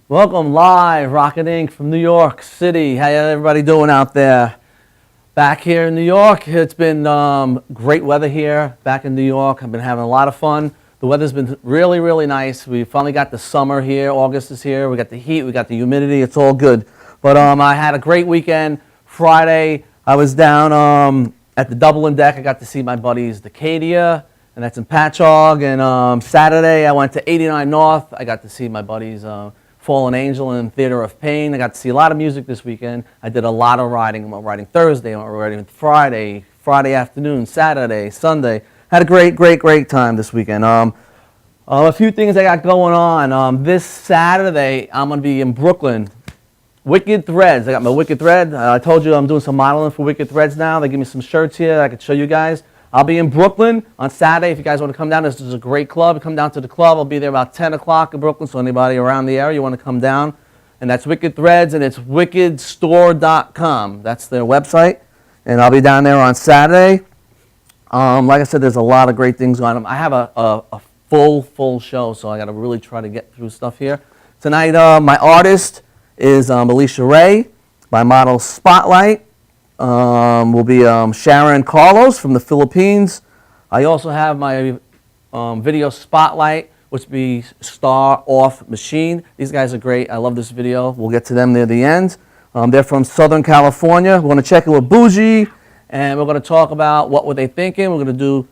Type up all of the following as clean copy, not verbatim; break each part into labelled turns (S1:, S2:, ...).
S1: Welcome live, Rocket Inc. from New York City. How everybody doing out there? Back here in New York, it's been great weather here. Back in New York, I've been having a lot of fun. The weather's been really, really nice. We finally got the summer here. August is here. We got the heat. We got the humidity. It's all good. But I had a great weekend. Friday, I was down at the Dublin deck. I got to see my buddies, the Cadia, and that's in Patchogue. And Saturday, I went to 89 North. I got to see my buddies, Fallen Angel and Theater of Pain. I got to see a lot of music this weekend. I did a lot of riding. I went riding Thursday. I went riding Friday, Friday afternoon, Saturday, Sunday. Had a great time this weekend. A few things I got going on. This Saturday, I'm going to be in Brooklyn. Wicked Threads. I got my Wicked Thread. I told you I'm doing some modeling for Wicked Threads now. They give me some shirts here I could show you guys. I'll be in Brooklyn on Saturday. If you guys want to come down, this is a great club. Come down to the club. I'll be there about 10 o'clock in Brooklyn, so anybody around the area you want to come down. And that's Wicked Threads, and it's wickedstore.com. That's their website. And I'll be down there on Saturday. Like I said, there's a lot of great things going on. I have a full show, so I got to really try to get through stuff here. Tonight, my artist is Alicia Ray. My model Spotlight will be Sharon Carlos from the Philippines. I also have my video Spotlight, which will be Star Off Machine. These guys are great. I love this video. We'll get to them near the end. They're from Southern California. We're going to check in with Bougie, and we're going to talk about what were they thinking. We're going to do,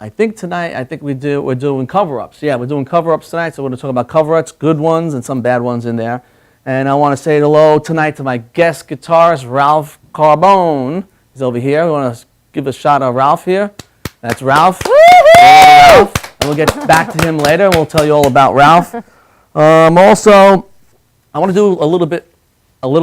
S1: I think tonight, we're doing cover-ups. Yeah, we're doing cover-ups tonight, so we're going to talk about cover-ups, good ones and some bad ones in there. And I want to say hello tonight to my guest guitarist, Ralph Carbone. He's over here. We want to give a shot of Ralph here. That's Ralph. Ralph. And we'll get back to him later, and we'll tell you all about Ralph. Also, I want to do a little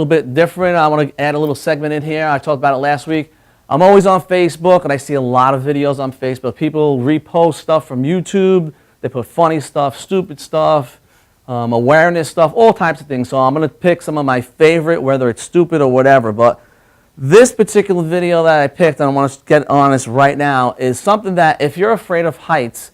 S1: bit different. I want to add a little segment in here. I talked about it last week. I'm always on Facebook, and I see a lot of videos on Facebook. People repost stuff from YouTube. They put funny stuff, stupid stuff, awareness stuff, all types of things. So I'm going to pick some of my favorite, whether it's stupid or whatever. But this particular video that I picked, and I want to get honest right now, is something that if you're afraid of heights,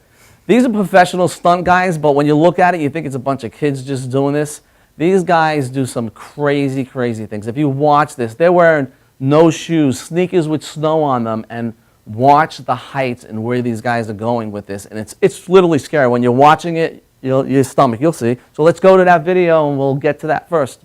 S1: these are professional stunt guys, but when you look at it, you think it's a bunch of kids just doing this. These guys do some crazy things. If you watch this, they're wearing no shoes, sneakers with snow on them, and watch the heights and where these guys are going with this. And it's literally scary. When you're watching it, your stomach, you'll see. So let's go to that video, and we'll get to that first.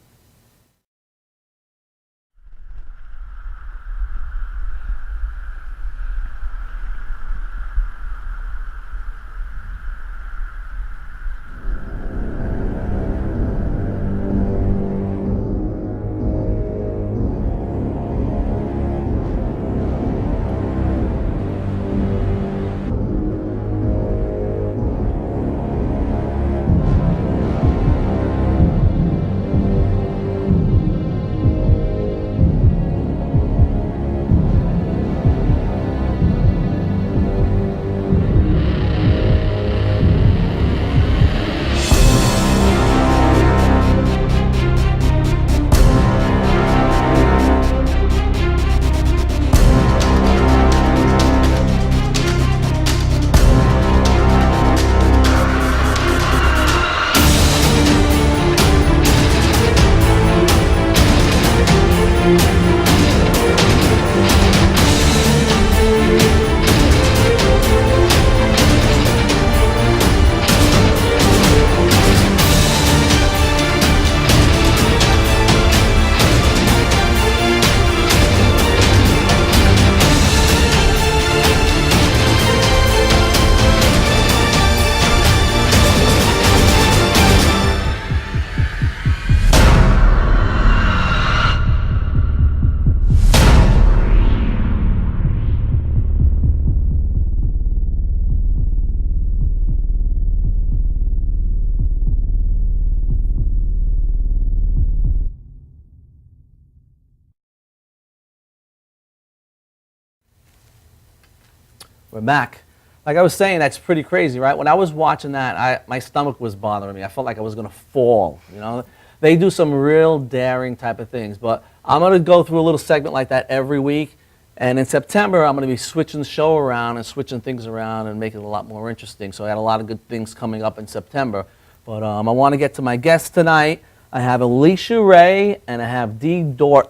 S1: We're back. Like I was saying, that's pretty crazy, right? When I was watching that, my stomach was bothering me. I felt like I was going to fall, you know? They do some real daring type of things, but I'm going to go through a little segment like that every week. And in September, I'm going to be switching the show around and switching things around and making it a lot more interesting. So I had a lot of good things coming up in September. But I want to get to my guests tonight. I have Alicia Ray and I have Dort.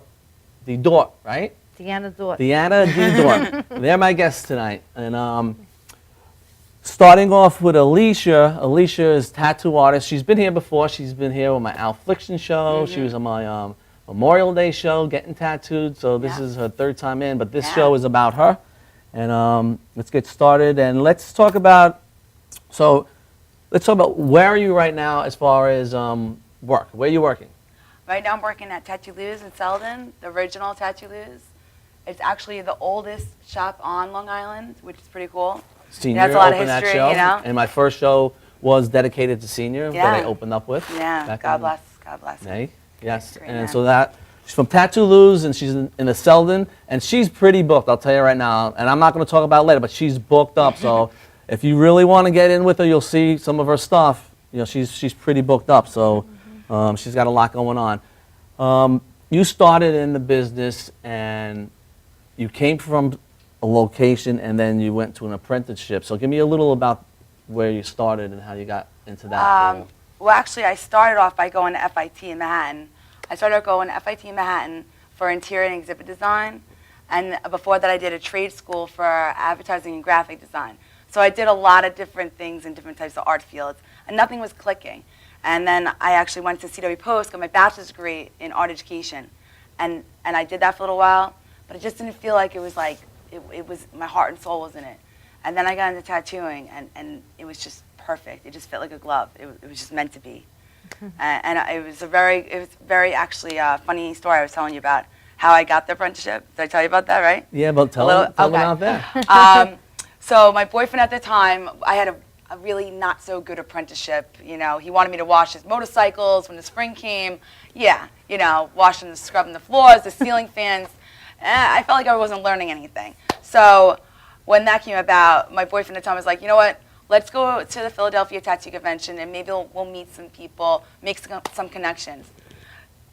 S1: Dort, right?
S2: Deanna Dort.
S1: Deanna Dort. They're my guests tonight. And starting off with Alicia. Alicia is a tattoo artist. She's been here before. She's been here with my Affliction show. She was on my Memorial Day show, getting tattooed. So this is her third time in, but this show is about her. And let's get started. And let's talk about, where are you right now as far as work? Where are you working?
S3: Right now I'm working at Tattoo Lou's in Selden, the original Tattoo Lou's. It's actually the oldest shop on Long Island, which is pretty cool.
S1: Senior
S3: That's a lot of
S1: opened
S3: history,
S1: that show,
S3: you know?
S1: and my first show was dedicated to Senior that I opened up with.
S3: Yeah, God bless
S1: May. Yes,
S3: Great
S1: and
S3: man.
S1: so that, she's from Tattoo Lou's, and she's in the Selden, and she's pretty booked, I'll tell you right now, and I'm not going to talk about it later, but she's booked up, so if you really want to get in with her, you'll see some of her stuff. You know, she's pretty booked up, so she's got a lot going on. You started in the business, and you came from a location, and then you went to an apprenticeship. So give me a little about where you started and how you got into that.
S3: Well, actually, I started off by going to FIT in Manhattan. I started going to FIT in Manhattan for interior and exhibit design, and before that I did a trade school for advertising and graphic design. So I did a lot of different things in different types of art fields, and nothing was clicking. And then I actually went to CW Post, got my bachelor's degree in art education, and I did that for a little while, but it just didn't feel like it was like, it was, my heart and soul was in it. And then I got into tattooing, and it was just perfect. It just fit like a glove. It was just meant to be. And it was very actually funny story I was telling you about how I got the apprenticeship. Did I tell you about that, right?
S1: Yeah, but tell them out there.
S3: So my boyfriend at the time, I had a really not so good apprenticeship. You know, he wanted me to wash his motorcycles when the spring came. Yeah, you know, washing, scrubbing the floors, the ceiling fans. I felt like I wasn't learning anything. So when that came about, my boyfriend at the time was like, you know what? Let's go to the Philadelphia Tattoo Convention and maybe we'll meet some people, make some connections.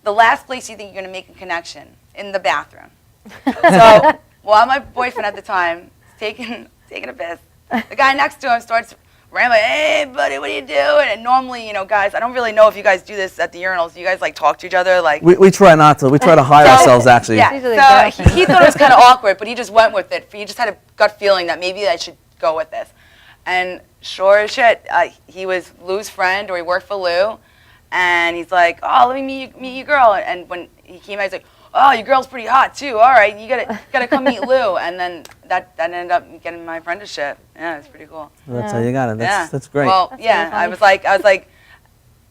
S3: The last place you think you're going to make a connection, in the bathroom. So while my boyfriend at the time is taking a piss, the guy next to him starts rambling, hey buddy, what are you doing? And normally, you know, guys, I don't really know if you guys do this at the urinals. You guys like talk to each other, like
S1: we try not to. We try to hide ourselves actually.
S3: Yeah. So he thought it was kind of awkward, but he just went with it. He just had a gut feeling that maybe I should go with this. And sure as shit, he was Lou's friend, or he worked for Lou, and he's like, oh, let me meet your girl. And when he came out, he's like, oh, your girl's pretty hot too. All right, you gotta come meet Lou. And then that ended up getting my apprenticeship. Yeah, it's pretty cool.
S1: Well, that's how you got it. That's great.
S3: Well,
S2: that's
S3: yeah,
S2: really
S3: I was like,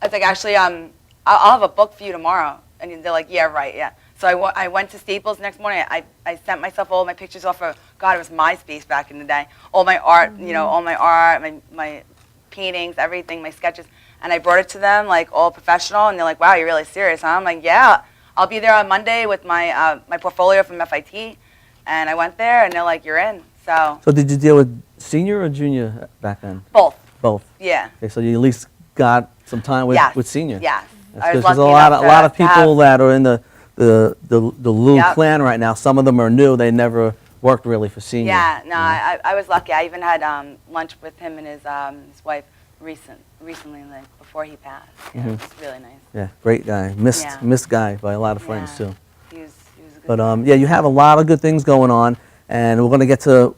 S3: actually, I'll have a book for you tomorrow. And they're like, yeah, right, yeah. So I went to Staples the next morning. I sent myself all my pictures off of, God, it was MySpace back in the day. All my art, you know, all my art, my paintings, everything, my sketches. And I brought it to them, like, all professional. And they're like, wow, you're really serious, huh? I'm like, yeah. I'll be there on Monday with my my portfolio from FIT. And I went there, and they're like, you're in. So
S1: did you deal with senior or junior back then?
S3: both.
S1: Both.
S3: Yeah.
S1: Okay, so you at least got some time with senior.
S3: Yes.
S1: There's a lot of people that are in the Lou clan right now. Some of them are new. They never worked really for senior.
S3: Yeah, no, I was lucky. I even had lunch with him and his wife recently, like before he passed. Yeah, it was really nice.
S1: Yeah, great guy. Missed guy by a lot of friends too.
S3: He was a good
S1: But
S3: guy.
S1: yeah, you have a lot of good things going on, and we're gonna get to,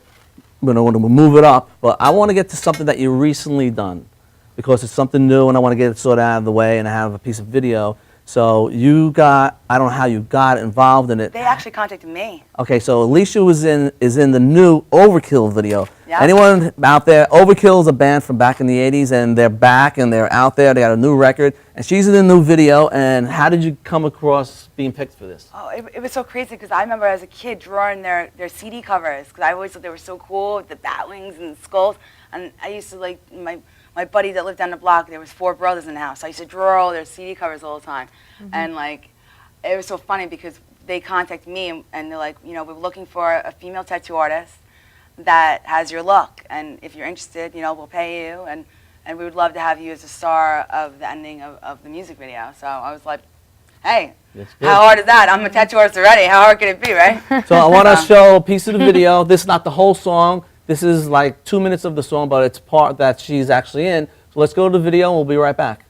S1: we'll move it up. But I want to get to something that you recently done, because it's something new, and I want to get it sort of out of the way, and I have a piece of video. So I don't know how you got involved in it.
S3: They actually contacted me.
S1: Okay, so Alicia is in the new Overkill video.
S3: Yeah.
S1: Anyone out there? Overkill is a band from back in the 80s, and they're back, and they're out there. They got a new record, and she's in the new video. And how did you come across being picked for this?
S3: Oh, it was so crazy because I remember as a kid drawing their CD covers because I always thought they were so cool with the bat wings and the skulls. And I used to like my buddy that lived down the block, there was 4 brothers in the house. So I used to draw all their CD covers all the time. And like, it was so funny because they contacted me and they're like, you know, we're looking for a female tattoo artist. that has your look. And if you're interested, we'll pay you, and we would love to have you as a star of the ending of the music video. So I was like, hey, how hard is that? I'm a tattoo artist already. How hard could it be, right?
S1: So I want to show a piece of the video. This is not the whole song. This is like 2 minutes of the song, but it's part that she's actually in. So let's go to the video, and we'll be right back.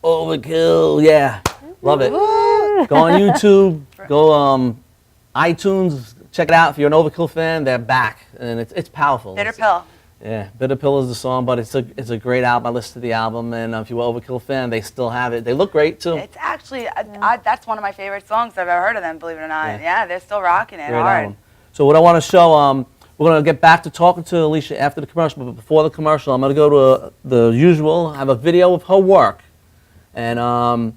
S1: Overkill, yeah, love it. Go on YouTube, go iTunes, check it out. If you're an Overkill fan, they're back, and it's powerful.
S3: Bitter Pill.
S1: Yeah, Bitter Pill is the song, but it's a great album. I listened to the album, and if you're an Overkill fan, they still have it. They look great too.
S3: It's actually that's one of my favorite songs I've ever heard of them. Believe it or not, yeah, they're still rocking it
S1: Great
S3: hard.
S1: album. So what I want to show, we're going to get back to talking to Alicia after the commercial, but before the commercial, I'm going to go to the usual, have a video of her work. And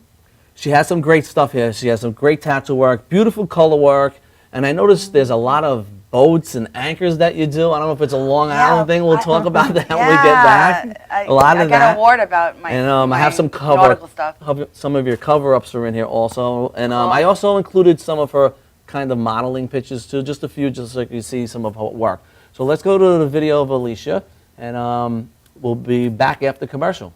S1: she has some great stuff here. She has some great tattoo work, beautiful color work, and I noticed there's a lot of boats and anchors that you do. I don't know if it's a Long Island thing. We'll talk about that when we get back. A lot of that.
S3: I got an award about my
S1: And I have some
S3: nautical stuff.
S1: Some of your cover-ups are in here also. And I also included some of her kind of modeling pictures too, just a few, just so you can see some of her work. So let's go to the video of Alicia, and we'll be back after commercial.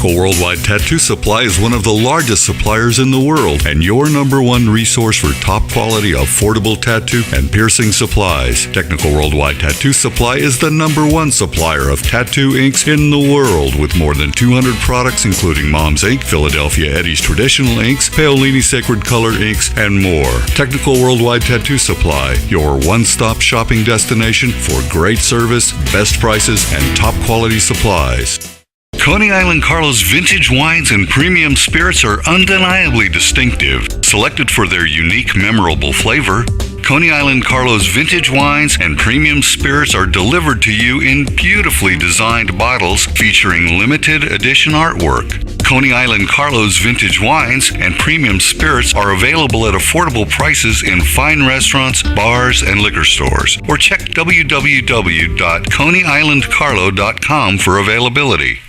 S2: Technical Worldwide Tattoo Supply is one of the largest suppliers in the world and your #1 resource for top quality, affordable tattoo and piercing supplies. Technical Worldwide Tattoo Supply is the #1 supplier of tattoo inks in the world with more than 200 products including Mom's Ink, Philadelphia Eddie's Traditional Inks, Paolini Sacred Color Inks, and more. Technical Worldwide Tattoo Supply, your one-stop shopping destination for great service, best prices, and top quality supplies. Coney Island Carlos vintage wines and premium spirits are undeniably distinctive, selected for their unique, memorable flavor. Coney Island Carlos vintage wines and premium spirits are delivered to you in beautifully designed bottles featuring limited edition artwork. Coney Island Carlos vintage wines and premium spirits are available at affordable prices in fine restaurants, bars, and liquor stores. Or check www.coneyislandcarlo.com for availability.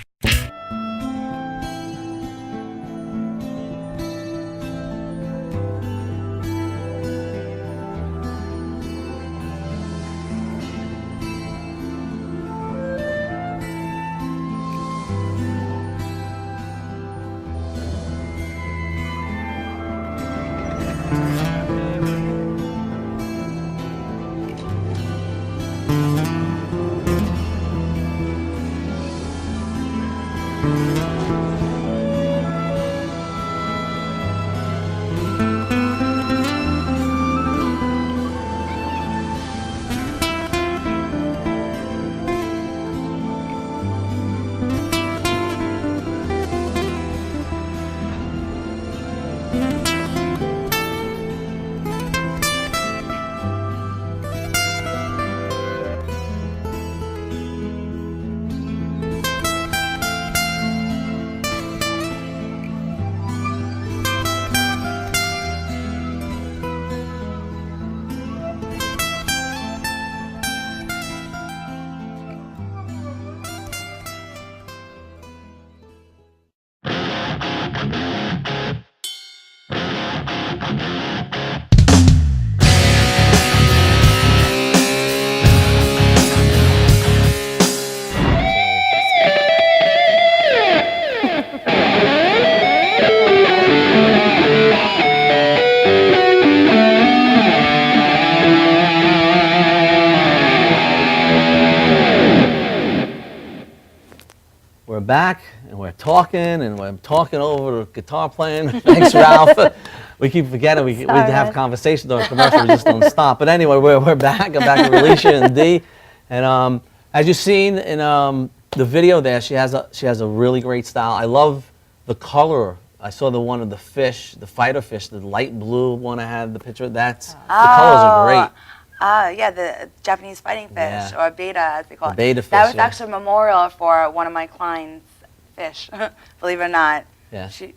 S1: We're back, and we're talking over the guitar playing. Thanks, Ralph. We keep forgetting we have conversations on commercial. We just don't stop. But anyway, we're back. I'm back with Alicia and Dee, and as you've seen in the video there, she has a really great style. I love the color. I saw the one of the fish, the fighter fish, the light blue one. I had the picture. The colors are great.
S3: Yeah, the Japanese fighting fish, or beta, as they call it.
S1: Beta fish,
S3: that was actually a memorial for one of my clients' fish, believe it or not.
S1: Yeah.
S3: She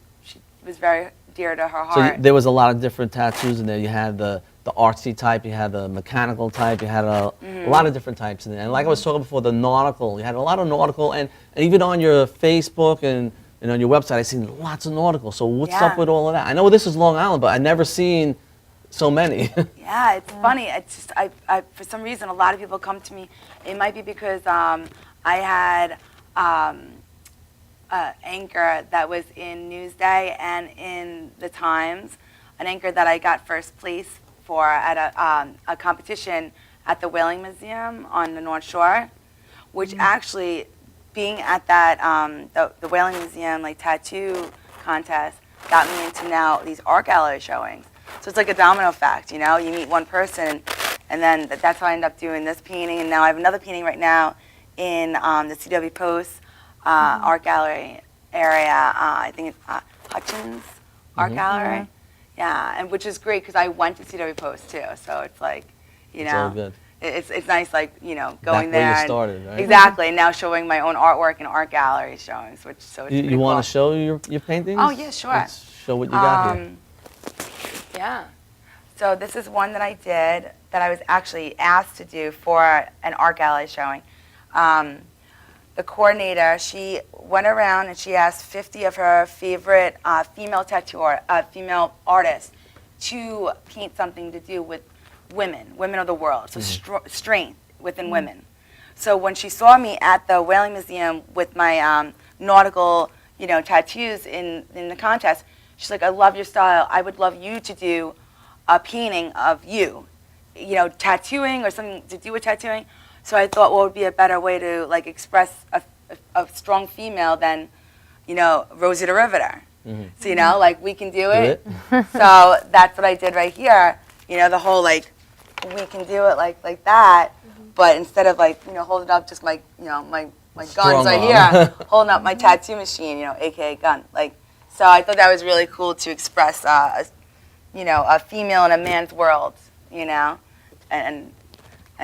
S3: was very dear to her
S1: So
S3: heart.
S1: there was a lot of different tattoos in there. You had the artsy type, you had the mechanical type, you had a lot of different types in there. And like I was talking before, the nautical, you had a lot of nautical, and even on your Facebook and on your website, I seen lots of nautical. So what's up with all of that? I know this is Long Island, but I never seen so many.
S3: Yeah, it's funny. It's just, I, for some reason, a lot of people come to me. It might be because I had an anchor that was in Newsday and in the Times, an anchor that I got first place for at a competition at the Whaling Museum on the North Shore, which actually, being at that the Whaling Museum tattoo contest, got me into now these art gallery showings. So it's like a domino effect, you know? You meet one person, and then that's how I end up doing this painting. And now I have another painting right now in the CW Post art gallery area. I think it's Hutchins Art Gallery. Yeah, and which is great because I went to CW Post too. So it's like, you know,
S1: all good.
S3: It's nice, like, you know, going
S1: Back
S3: there.
S1: where you started, right?
S3: Exactly, and now showing my own artwork in art gallery showings, which so it's pretty
S1: You want
S3: cool.
S1: to show your paintings?
S3: Oh yeah, sure.
S1: Let's show what you got here.
S3: Yeah. So this is one that I did that I was actually asked to do for an art gallery showing. The coordinator, she went around and she asked 50 of her favorite female female artists to paint something to do with women of the world, so strength within women. So when she saw me at the Whaling Museum with my nautical, tattoos in the contest. She's like, I love your style. I would love you to do a painting of you, tattooing or something to do with tattooing. So I thought, what would be a better way to like express a strong female than, Rosie the Riveter. So, like we can do it. So that's what I did right here. The whole like, we can do it like that. But instead of like, holding up just my, my guns right here, holding up my tattoo machine, AKA gun. Like, so I thought that was really cool to express, a female in a man's world, and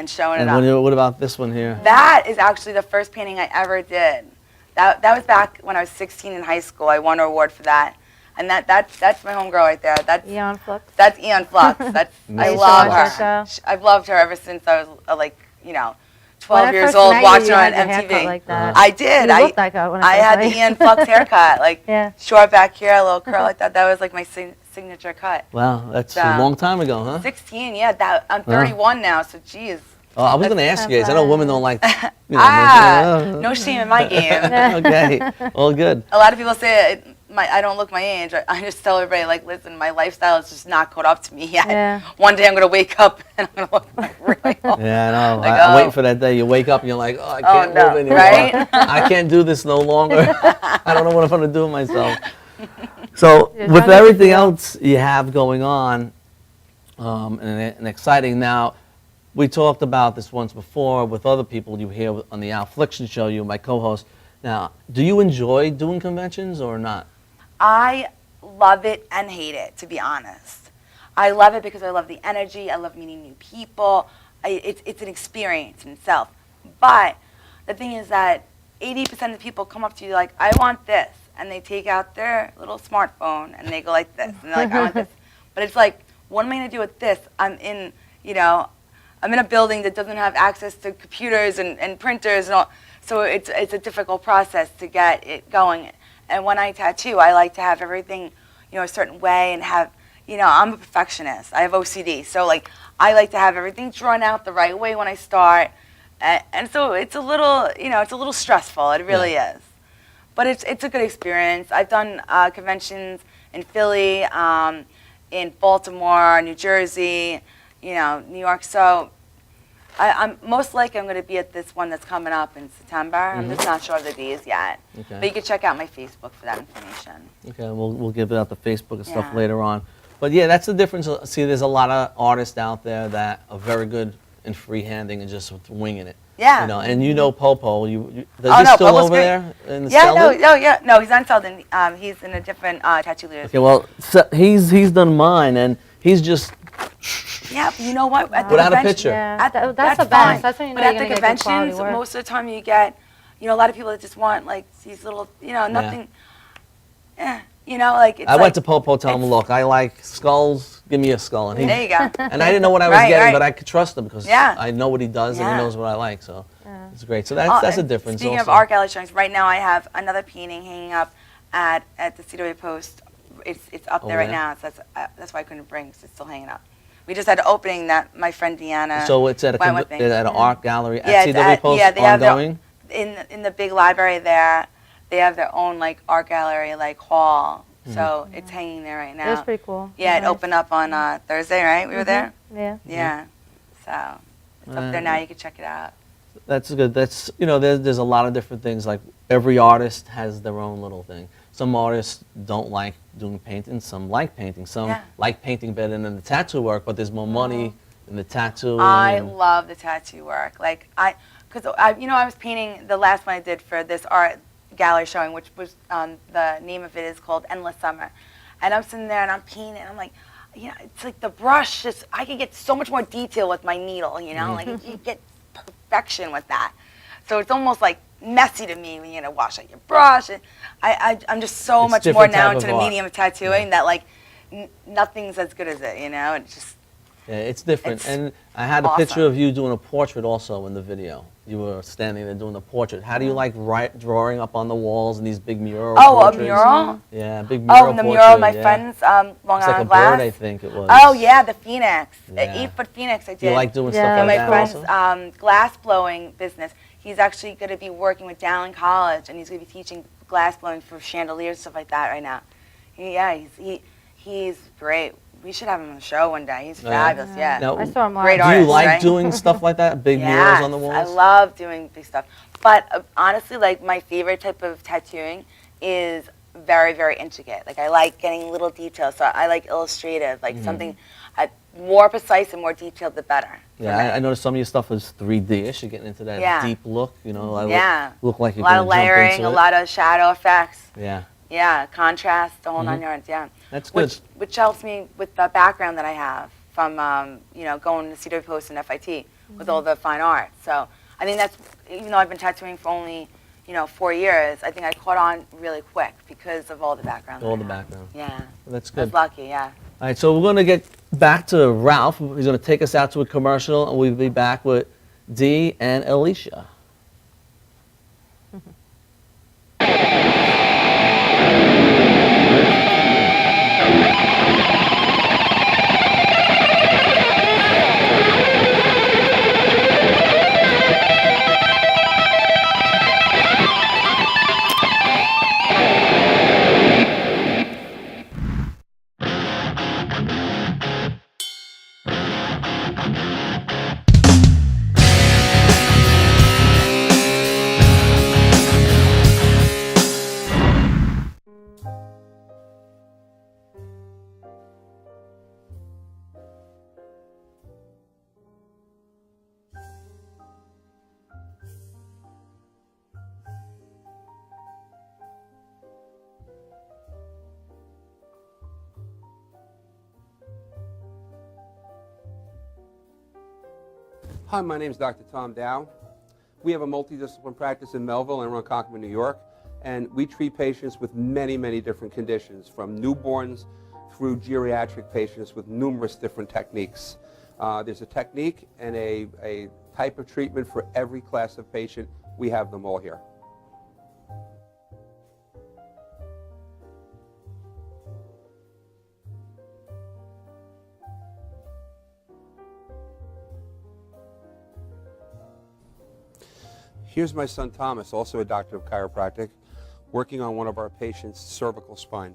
S3: showing it
S1: And
S3: up.
S1: what about this one here?
S3: That is actually the first painting I ever did. That was back when I was 16 in high school. I won an award for that. And that's my homegirl right there. That's
S4: Eon Flux.
S3: That's Eon Flux. I
S1: Nice.
S3: love
S4: Jessica.
S3: her. I've loved her ever since I was 12
S4: When I
S3: years
S4: first
S3: old
S4: met
S3: watching
S4: you
S3: her on
S4: had the haircut
S3: MTV.
S4: like that.
S3: I did.
S4: You looked like her when I
S3: I had
S4: first
S3: the
S4: met you.
S3: Ian Flux haircut, like
S4: Yeah.
S3: short back here, a little curl like that. That was like my signature cut.
S1: Wow, that's
S3: So-
S1: a long time ago, huh?
S3: 16, yeah. I'm 31 now, so geez.
S1: Oh, I was going to ask you guys. I know women don't like,
S3: No shame in my game.
S1: Okay, all good.
S3: A lot of people say I don't look my age. I just tell everybody, like, listen, my lifestyle is just not caught up to me yet.
S4: Yeah.
S3: One day I'm going to wake up and I'm going to look like really old.
S1: Yeah, I know.
S3: Like,
S1: I'm
S3: oh.
S1: waiting for that day. You wake up and you're like, oh, I can't
S3: no,
S1: move anymore.
S3: right?
S1: I can't do this no longer. I don't know what I'm going to do with myself. So
S4: You're
S1: with
S4: trying to
S1: everything
S4: feel-
S1: else you have going on, and exciting now, we talked about this once before with other people you hear on the Affliction show, you and my co-host. Now, do you enjoy doing conventions or not?
S3: I love it and hate it, to be honest. I love it because I love the energy. I love meeting new people. It's an experience in itself. But the thing is that 80% of the people come up to you like, I want this. And they take out their little smartphone and they go like this. And they're like, I want this. But it's like, what am I going to do with this? I'm in a building that doesn't have access to computers and printers and all. So it's a difficult process to get it going. And when I tattoo, I like to have everything, a certain way and have, I'm a perfectionist. I have OCD. So like, I like to have everything drawn out the right way when I start. And so it's a little, it's a little stressful. It really is. But it's a good experience. I've done conventions in Philly, in Baltimore, New Jersey, New York. So I'm most likely I'm going to be at this one that's coming up in September. I'm just not sure of the days yet.
S1: Okay.
S3: But you can check out my Facebook for that information.
S1: Okay, we'll give it out the Facebook and stuff
S3: Yeah.
S1: later on. But yeah, that's the difference. See, there's a lot of artists out there that are very good in freehanding and just winging it.
S3: Yeah.
S1: And Popo, is he
S3: no,
S1: still
S3: Popo's
S1: over
S3: great.
S1: there in the
S3: Yeah,
S1: Selden?
S3: no, he's on Selden. He's in a different tattoo leader.
S1: Okay, well, so he's done mine, and he's just
S3: Yeah, but you know what? At the
S1: without a
S3: convention-
S1: picture.
S4: Yeah, that's the
S3: fine.
S4: best. That's when you know
S3: But
S4: you're
S3: at the
S4: gonna get good quality
S3: conventions,
S4: work.
S3: most of the time you get, a lot of people that just want like these little, nothing. Like it's
S1: I
S3: like,
S1: went to Popo, tell him, look, I like skulls, give me a skull. And
S3: There you go.
S1: and I didn't know what I was
S3: Right,
S1: getting,
S3: right.
S1: but I could trust him because
S3: Yeah.
S1: I know what he does and he
S3: Yeah.
S1: knows what I like, so
S4: Yeah.
S1: it's great. So that's a
S3: and
S1: difference
S3: Speaking
S1: also.
S3: of art gallery showings, right now I have another painting hanging up at the Cedarway Post. It's up there
S1: Oh,
S3: right
S1: yeah?
S3: now. So that's why I couldn't bring. 'Cause it's still hanging up. We just had an opening that my friend Deanna.
S1: So it's at
S3: went with me.
S1: an art gallery
S3: Yeah,
S1: at
S3: it's
S1: CW
S3: at-
S1: Post
S3: yeah, they have their-
S1: ongoing?
S3: in the big library there. They have their own like art gallery like hall. So it's hanging there right now.
S4: It was pretty cool.
S3: Yeah, it
S4: Nice.
S3: opened up on Thursday, right? We were there.
S4: Yeah.
S3: Yeah. So it's up there now. You can check it out.
S1: That's good. That's there's a lot of different things. Like every artist has their own little thing. Some artists don't like doing painting. Some like painting. Some
S3: Yeah.
S1: like painting better than the tattoo work. But there's more money in the tattoo.
S3: I love the tattoo work. Like because I was painting the last one I did for this art gallery showing, which was the name of it is called Endless Summer, and I'm sitting there and I'm painting. And I'm like, it's like the brush. I can get so much more detail with my needle. Like you get perfection with that. So it's almost like messy to me when you wash out your brush. And I'm just so
S1: It's
S3: much more
S1: different
S3: now
S1: type
S3: into
S1: of
S3: the
S1: art.
S3: medium of tattooing that like nothing's as good as it. It's just.
S1: Yeah, it's different.
S3: It's
S1: And I had a picture
S3: awesome.
S1: of you doing a portrait also in the video. You were standing there doing a portrait. How do you like drawing up on the walls and these big mural
S3: Oh,
S1: portraits?
S3: a mural?
S1: Yeah, big mural
S3: Oh, and the mural of my
S1: portrait, yeah.
S3: friend's Long
S1: It's like a
S3: Island Glass.
S1: bird, I think it was.
S3: Oh yeah, the phoenix,
S1: Yeah.
S3: the 8-foot phoenix. I did.
S1: Do you like doing
S4: Yeah.
S1: stuff
S3: And
S1: like
S3: my
S1: that
S3: friend's
S1: also?
S3: glass blowing business. He's actually going to be working with Dowling College, and he's going to be teaching glass blowing for chandeliers, stuff like that right now. He's great. We should have him on the show one day. He's fabulous. Yeah.
S1: Now,
S4: I saw him
S3: Great
S4: live.
S1: do you
S3: artist,
S1: like
S3: right?
S1: doing stuff like that? Big murals on the walls?
S3: I love doing big stuff. But honestly, like my favorite type of tattooing is very, very intricate. Like I like getting little details. So I like illustrative, like something more precise and more detailed, the better.
S1: Yeah, I noticed some of your stuff is 3D-ish. You're getting into that deep look, you know. Look like you're
S3: a lot
S1: gonna
S3: of layering,
S1: jump into
S3: a
S1: it.
S3: lot of shadow effects.
S1: Yeah.
S3: Yeah, contrast, the whole 9 yards. Yeah.
S1: That's good.
S3: Which helps me with the background that I have from going to Cedar Post and FIT with all the fine art. So I think that's, even though I've been tattooing for only 4 years, I think I caught on really quick because of all the background.
S1: All the background.
S3: Yeah.
S1: Well, that's
S3: I
S1: good.
S3: was lucky. Yeah.
S1: All right, so we're going to get back to Ralph. He's going to take us out to a commercial, and we'll be back with Dee and Alicia.
S5: Hi, my name is Dr. Tom Dow. We have a multidisciplinary practice in Melville and Ronkonkoma, New York, and we treat patients with many, many different conditions, from newborns through geriatric patients with numerous different techniques. There's a technique and a type of treatment for every class of patient. We have them all here. Here's my son Thomas, also a doctor of chiropractic, working on one of our patients' cervical spine.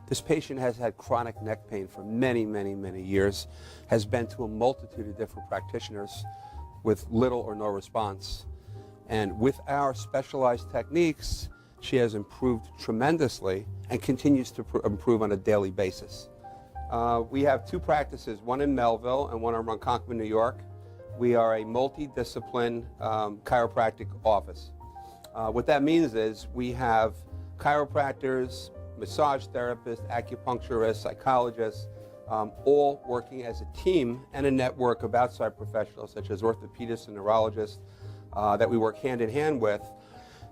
S5: This patient has had chronic neck pain for many, many, many years, has been to a multitude of different practitioners with little or no response. And with our specialized techniques, she has improved tremendously and continues to improve on a daily basis. We have two practices, one in Melville and one in Ronkonkoma, New York. We are a multidiscipline chiropractic office. What that means is we have chiropractors, massage therapists, acupuncturists, psychologists, all working as a team and a network of outside professionals such as orthopedists and neurologists that we work hand in hand with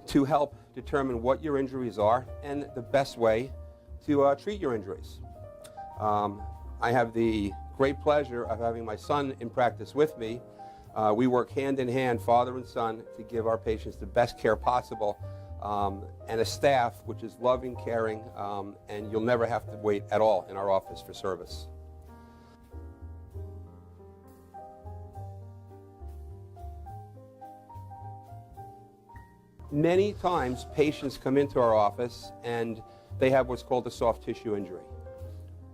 S5: to help determine what your injuries are and the best way to treat your injuries. I have the great pleasure of having my son in practice with me. We work hand in hand, father and son, to give our patients the best care possible, and a staff which is loving, caring, and you'll never have to wait at all in our office for service. Many times patients come into our office and they have what's called a soft tissue injury.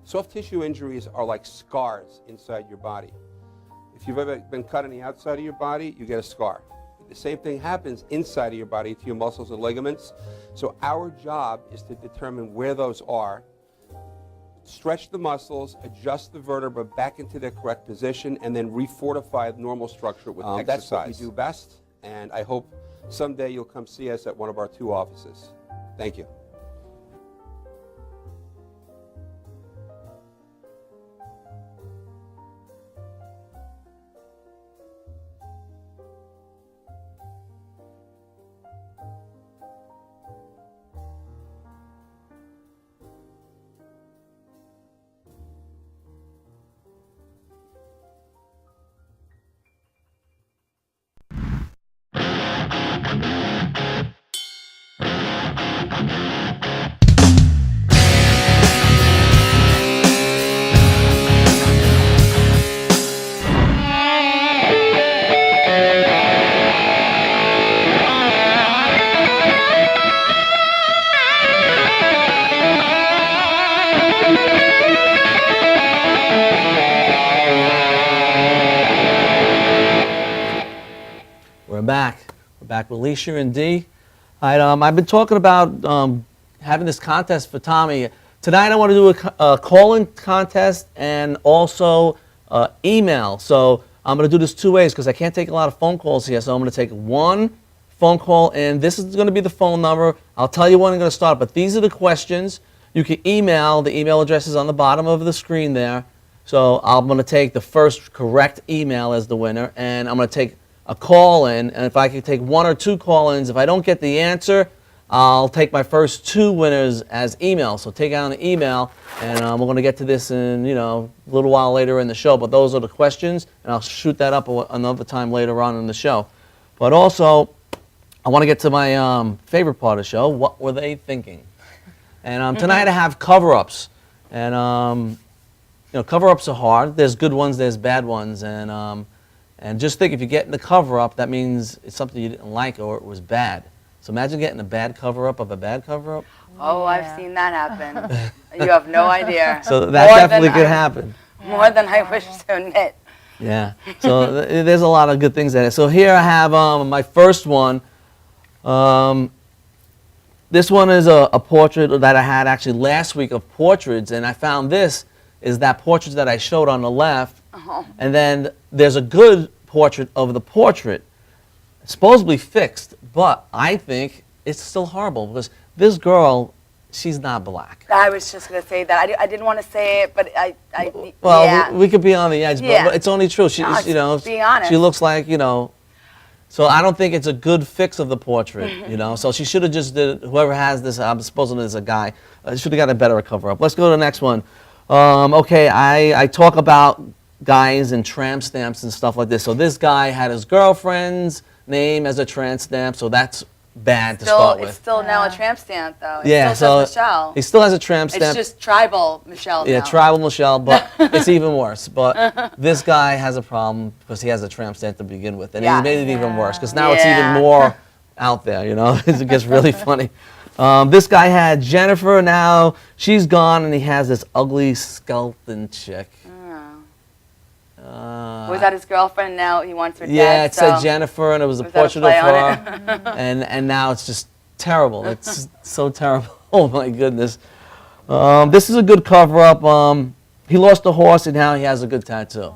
S5: Soft tissue injuries are like scars inside your body. If you've ever been cut on the outside of your body, you get a scar. The same thing happens inside of your body to your muscles and ligaments. So our job is to determine where those are, stretch the muscles, adjust the vertebra back into their correct position, and then refortify the normal structure with exercise. That's what we do best, and I hope someday you'll come see us at one of our two offices. Thank you.
S1: back. We're back with Alicia and Dee. I've been talking about having this contest for Tommy. Tonight I want to do a call-in contest and also email. So I'm going to do this two ways because I can't take a lot of phone calls here. So I'm going to take one phone call, and this is going to be the phone number. I'll tell you when I'm going to start, but these are the questions. You can email. The email address is on the bottom of the screen there. So I'm going to take the first correct email as the winner, and I'm going to take a call-in, and if I can take one or two call-ins, if I don't get the answer, I'll take my first two winners as email. So take out an email, and we're going to get to this in, a little while later in the show. But those are the questions, and I'll shoot that up another time later on in the show. But also, I want to get to my favorite part of the show. What were they thinking? And tonight I have cover-ups, and cover-ups are hard. There's good ones, there's bad ones, and just think, if you get in the cover-up, that means it's something you didn't like or it was bad. So imagine getting a bad cover-up of a bad cover-up.
S3: Oh, yeah. I've seen that happen. You have no idea.
S1: So that definitely could happen.
S3: More than I wish to admit.
S1: Yeah. So there's a lot of good things in it. So here I have my first one. This one is a portrait that I had actually last week of portraits, and I found this is that portrait that I showed on the left. Oh. And then there's a good portrait of the portrait. It's supposedly fixed, but I think it's still horrible because this girl, she's not black.
S3: I was just going to say that. I didn't want to say it, but
S1: well,
S3: yeah.
S1: we could be on the edge, but it's only true. She,
S3: being honest.
S1: She looks like, so I don't think it's a good fix of the portrait, So she should have just did, whoever has this, I'm supposing it's a guy, should have got a better cover up. Let's go to the next one. Okay, I talk about guys and tramp stamps and stuff like this. So this guy had his girlfriend's name as a tramp stamp, so that's bad to start with.
S3: It's still now a tramp stamp, though.
S1: It still says Michelle. He still has a tramp stamp.
S3: It's just tribal Michelle
S1: Yeah,
S3: now.
S1: tribal Michelle, but it's even worse. But this guy has a problem because he has a tramp stamp to begin with, and he made it even worse because now it's even more out there, It gets really funny. This guy had Jennifer, now she's gone, and he has this ugly skeleton chick.
S3: Was that his girlfriend? Now he wants her dead?
S1: Yeah, it said Jennifer, and it was a portrait of her. and now it's just terrible. It's so terrible. Oh my goodness. This is a good cover-up. He lost a horse, and now he has a good tattoo.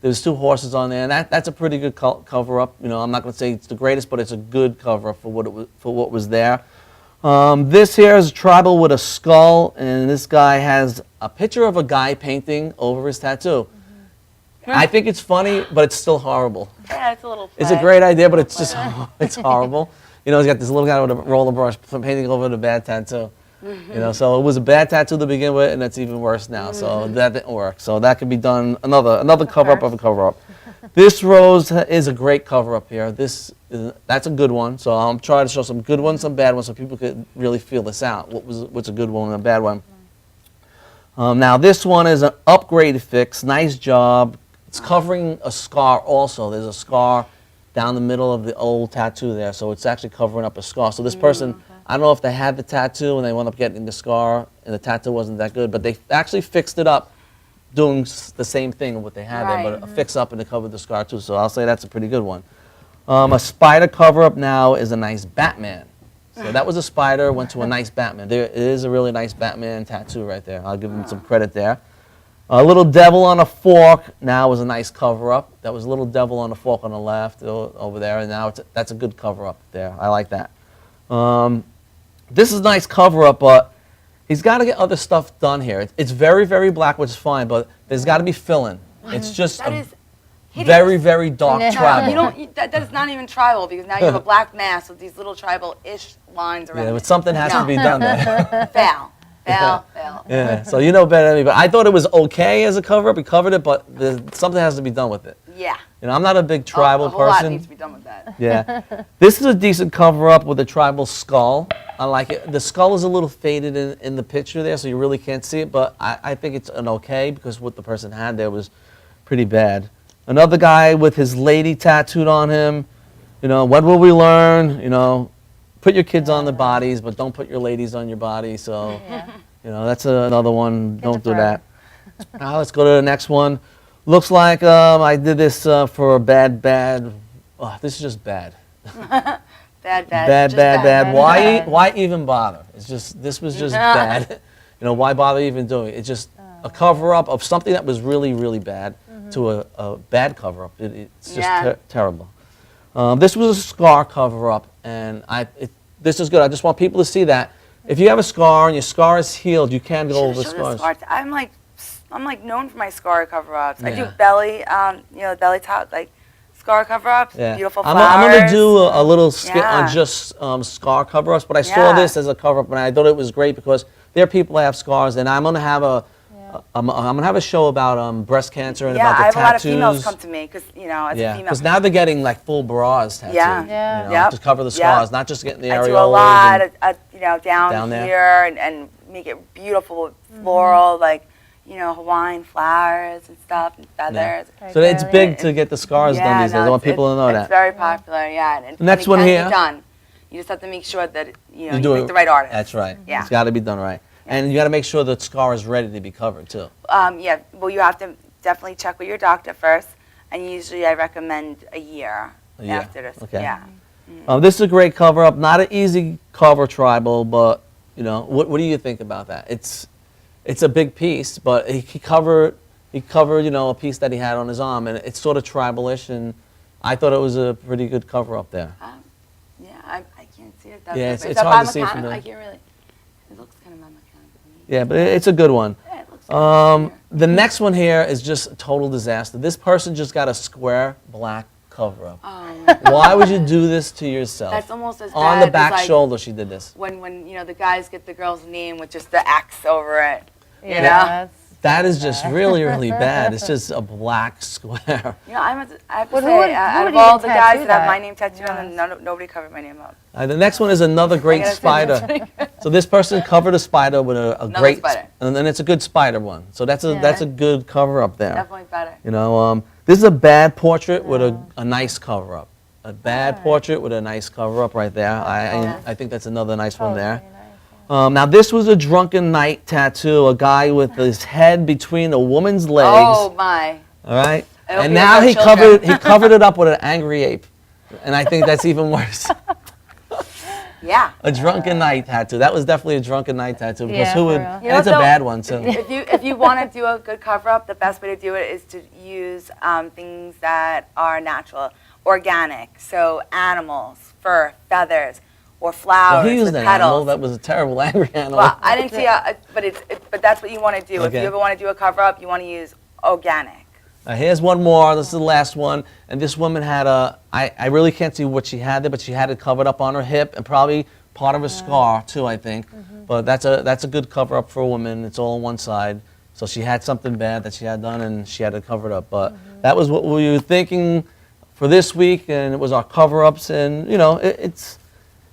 S1: There's two horses on there, and that's a pretty good cover-up. I'm not going to say it's the greatest, but it's a good cover-up for what was there. This here is tribal with a skull, and this guy has a picture of a guy painting over his tattoo. I think it's funny, but it's still horrible.
S3: Yeah, it's a little play.
S1: It's a great idea, but it's just it's horrible. He's got this little guy with a roller brush painting over the bad tattoo. So it was a bad tattoo to begin with, and it's even worse now. So that didn't work. So that could be done, another cover-up of a cover-up. This rose is a great cover-up here. That's a good one. So I'm trying to show some good ones, some bad ones, so people could really feel this out. What's a good one and a bad one? Now this one is an upgrade fix. Nice job. It's covering a scar also. There's a scar down the middle of the old tattoo there, so it's actually covering up a scar. So this person, I don't know if they had the tattoo and they wound up getting the scar and the tattoo wasn't that good, but they actually fixed it up doing the same thing of what they had there, but a fix up and it covered the scar too, so I'll say that's a pretty good one. A spider cover-up now is a nice Batman. So that was a spider, went to a nice Batman. There is a really nice Batman tattoo right there. I'll give him some credit there. A little devil on a fork now is a nice cover-up. That was a little devil on a fork on the left over there, and now that's a good cover-up there. I like that. This is a nice cover-up, but he's got to get other stuff done here. It's very, very black, which is fine, but there's got to be filling. It's just very, very dark tribal.
S3: That is not even tribal, because now you have a black mask with these little tribal-ish lines around it.
S1: Yeah, but something has to be done there.
S3: Foul.
S1: Yeah, so you know better than me, but I thought it was okay as a cover-up. We covered it, but something has to be done with it.
S3: Yeah.
S1: I'm not a big tribal person.
S3: A lot needs to be done with that.
S1: Yeah. This is a decent cover-up with a tribal skull. I like it. The skull is a little faded in the picture there, so you really can't see it, but I think it's an okay, because what the person had there was pretty bad. Another guy with his lady tattooed on him. When will we learn? Put your kids on their bodies, but don't put your ladies on your body. So, that's another one. Don't do that. Now let's go to the next one. Looks like I did this for a bad. Oh, this is just bad.
S3: Bad,
S1: Bad,
S3: just
S1: bad, bad.
S4: bad.
S1: Why even bother? It's just, this was just bad. You know, why bother even doing it? It's just a cover-up of something that was really, really bad to a bad cover-up. It's just terrible. This was a scar cover-up, and this is good. I just want people to see that. If you have a scar and your scar is healed, you can go over scars.
S3: I'm like known for my scar cover-ups. I do
S1: Yeah.
S3: belly, belly top, like scar cover-ups,
S1: Yeah.
S3: beautiful
S1: I'm
S3: flowers.
S1: going to do a little skit on
S3: Yeah.
S1: just scar cover-ups, but I saw this as a cover-up, and I thought it was great because there are people that have scars, and I'm going to have I'm going to have a show about breast cancer and about the
S3: I have
S1: tattoos.
S3: a lot of females come to me because, as a female.
S1: Because now they're getting like full bras tattooed.
S4: Yeah.
S1: You know, to cover the scars, not just getting the areolas.
S3: I do a lot,
S1: down there.
S3: here and make it beautiful, floral, like, Hawaiian flowers and stuff and feathers.
S1: So it's big to get the scars done these days. I want people to know that.
S3: It's very popular, And
S1: The next
S3: it
S1: one
S3: can
S1: here.
S3: be done. You just have to make sure that you
S1: do
S3: pick the right artist.
S1: That's right.
S3: Yeah.
S1: It's got to be done right. And you got to make sure the scar is ready to be covered too.
S3: Well, you have to definitely check with your doctor first, and usually I recommend a year after this.
S1: Okay.
S3: Yeah.
S1: This is a great cover up. Not an easy cover tribal, but what do you think about that? It's a big piece, but he covered a piece that he had on his arm, and it's sort of tribal-ish, and I thought it was a pretty good cover up there.
S3: I can't see it that
S1: Yeah,
S3: good,
S1: it's hard to see
S3: biomechanical?
S1: from
S3: I
S1: the.
S3: can't really. It looks kind of biomechanical.
S1: Yeah, but it's a good one.
S3: Yeah, it looks good.
S1: The next one here is just a total disaster. This person just got a square black cover up. Why would you do this to yourself?
S3: That's almost as
S1: on
S3: bad
S1: the back
S3: as, like,
S1: shoulder. She did this.
S3: when the guys get the girl's name with just the X over it.
S4: Yeah,
S3: know?
S1: That is just really, really bad. It's just a black square.
S3: I have to
S4: Well,
S3: say, out
S4: who
S3: of
S4: would
S3: all
S4: even
S3: the guys
S4: tattoo
S3: that have
S4: that?
S3: my name tattooed on them, nobody covered my name up.
S1: The next one is another great
S3: gotta say
S1: spider. So this person covered a spider with a
S3: Another
S1: great,
S3: spider.
S1: and then it's a good spider one. So that's a good cover up there.
S3: Definitely better.
S1: This is a bad portrait with a nice cover up. A bad portrait with a nice cover up right there. I think that's another nice one there. Now this was a drunken night tattoo. A guy with his head between a woman's legs.
S3: Oh my.
S1: All right.
S3: I hope
S1: And
S3: he
S1: now
S3: has no
S1: he
S3: children.
S1: covered it up with an angry ape, and I think that's even worse.
S3: Yeah.
S1: A drunken night tattoo. That was definitely a drunken night tattoo because
S4: Yeah,
S1: who
S4: for
S1: would?
S4: real.
S1: And
S3: You know
S1: it's a
S3: what, though?
S1: bad one too.
S3: If you want to do a good cover up, the best way to do it is to use things that are natural, organic. So animals, fur, feathers, or flowers
S1: Well, he used
S3: with
S1: an
S3: petals.
S1: animal. That was a terrible angry animal.
S3: Well, I didn't see but that's what you want to do. If
S1: Okay.
S3: you ever want to do a cover up, you want to use organic.
S1: Here's one more. This is the last one. And this woman had I really can't see what she had there, but she had it covered up on her hip and probably part of a scar too, I think. But that's a good cover up for a woman. It's all on one side. So she had something bad that she had done and she had it covered up. But that was what we were thinking for this week, and it was our cover ups. And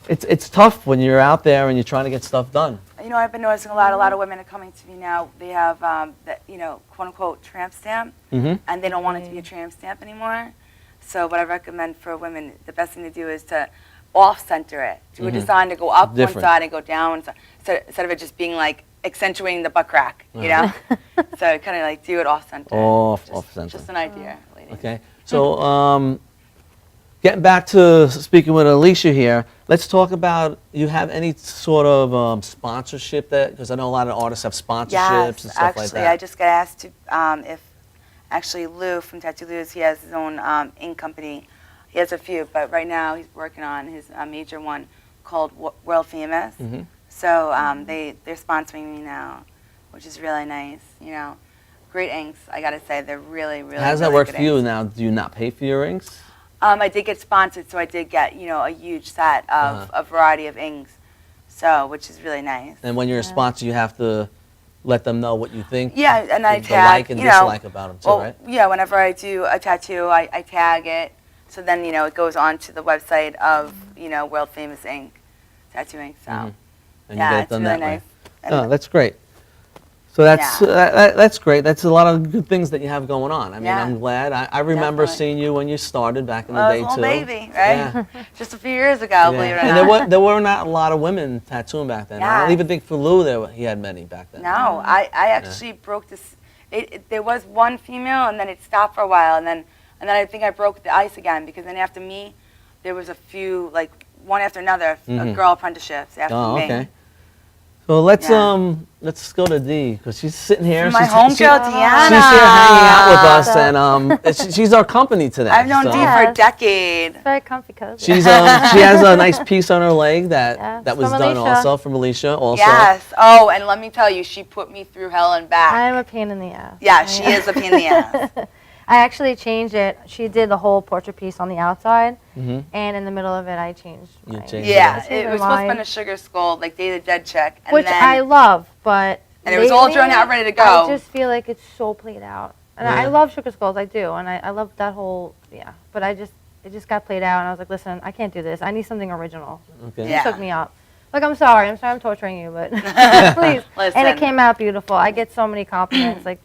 S1: it's tough when you're out there and you're trying to get stuff done.
S3: I've been noticing a lot of women are coming to me now. They have quote unquote tramp stamp, and they don't want it to be a tramp stamp anymore. So what I recommend for women, the best thing to do is to off-center it. Do a design to go up
S1: Different.
S3: one side and go down one side, instead of it just being like accentuating the butt crack, So kind of like do it off-center.
S1: Off-center.
S3: Just an idea, ladies.
S1: Okay. So getting back to speaking with Alicia here, let's talk about, you have any sort of sponsorship because I know a lot of artists have sponsorships and stuff
S3: actually,
S1: like that.
S3: I just got asked to, if actually Lou from Tattoo Lou's, he has his own ink company. He has a few, but right now he's working on his major one called World Famous. So they're sponsoring me now, which is really nice. Great inks. I gotta say, they're really, really.
S1: How does that
S3: really
S1: work
S3: good
S1: for you
S3: inks.
S1: now? Do you not pay for your inks?
S3: I did get sponsored, so I did get a huge set of a variety of inks, so which is really nice.
S1: And when you're a sponsor, you have to let them know what you think.
S3: Yeah, and I
S1: the
S3: tag,
S1: like and dislike about them too, right?
S3: Yeah, whenever I do a tattoo, I tag it, so then it goes on to the website of World Famous Ink, Tattoo Ink. So
S1: And you
S3: yeah,
S1: get it
S3: it's
S1: done
S3: really
S1: that way.
S3: nice. And
S1: Oh, that's great. So that's great. That's a lot of good things that you have going on. I mean,
S3: Yeah.
S1: I'm glad. I remember
S3: Definitely.
S1: seeing you when you started back in the
S3: I was
S1: day
S3: a little
S1: too.
S3: baby, right?
S1: Yeah.
S3: Just a few years ago,
S1: Yeah.
S3: believe it or
S1: And
S3: not.
S1: there were not a lot of women tattooing back then. I don't
S3: Yes.
S1: even think for Lou he had many back then.
S3: No, I actually broke this. There was one female, and then it stopped for a while, and then I think I broke the ice again, because then after me, there was a few, like one after another, girl apprenticeships after
S1: Oh,
S3: me.
S1: okay. So let's
S3: Yeah.
S1: let's go to Dee, because she's sitting here.
S3: My
S1: she's,
S3: homegirl,
S1: she-
S3: Deanna.
S1: She's here hanging out with us, and she's our company today.
S3: I've known
S1: so.
S3: Dee for a decade.
S4: Very comfy, cozy.
S1: She has a nice piece on her leg that
S4: Yes,
S1: was
S4: from
S1: done
S4: Alicia.
S1: also from Alicia also.
S3: Yes. Oh, and let me tell you, she put me through hell and back.
S4: I'm a pain in the ass.
S3: Yeah, she is a pain in the ass.
S4: I actually changed it. She did the whole portrait piece on the outside,
S1: Mhm.
S4: and in the middle of it, I changed.
S1: You
S4: mine.
S1: changed
S3: Yeah,
S4: This
S3: it
S4: is
S3: was supposed to
S4: mine.
S3: be a sugar skull, like Day the Dead chick. And
S4: Which
S3: then,
S4: I love, but
S3: And it was all
S4: lately,
S3: drawn out, ready to go.
S4: I just feel like it's so played out, and I
S1: Yeah.
S4: love sugar skulls, I do, and I love that whole But it just got played out, and I was like, listen, I can't do this. I need something original.
S1: Okay.
S3: Yeah.
S4: Just hook me up. Like, I'm sorry I'm torturing you, but please.
S3: Listen.
S4: And it came out beautiful. I get so many compliments, like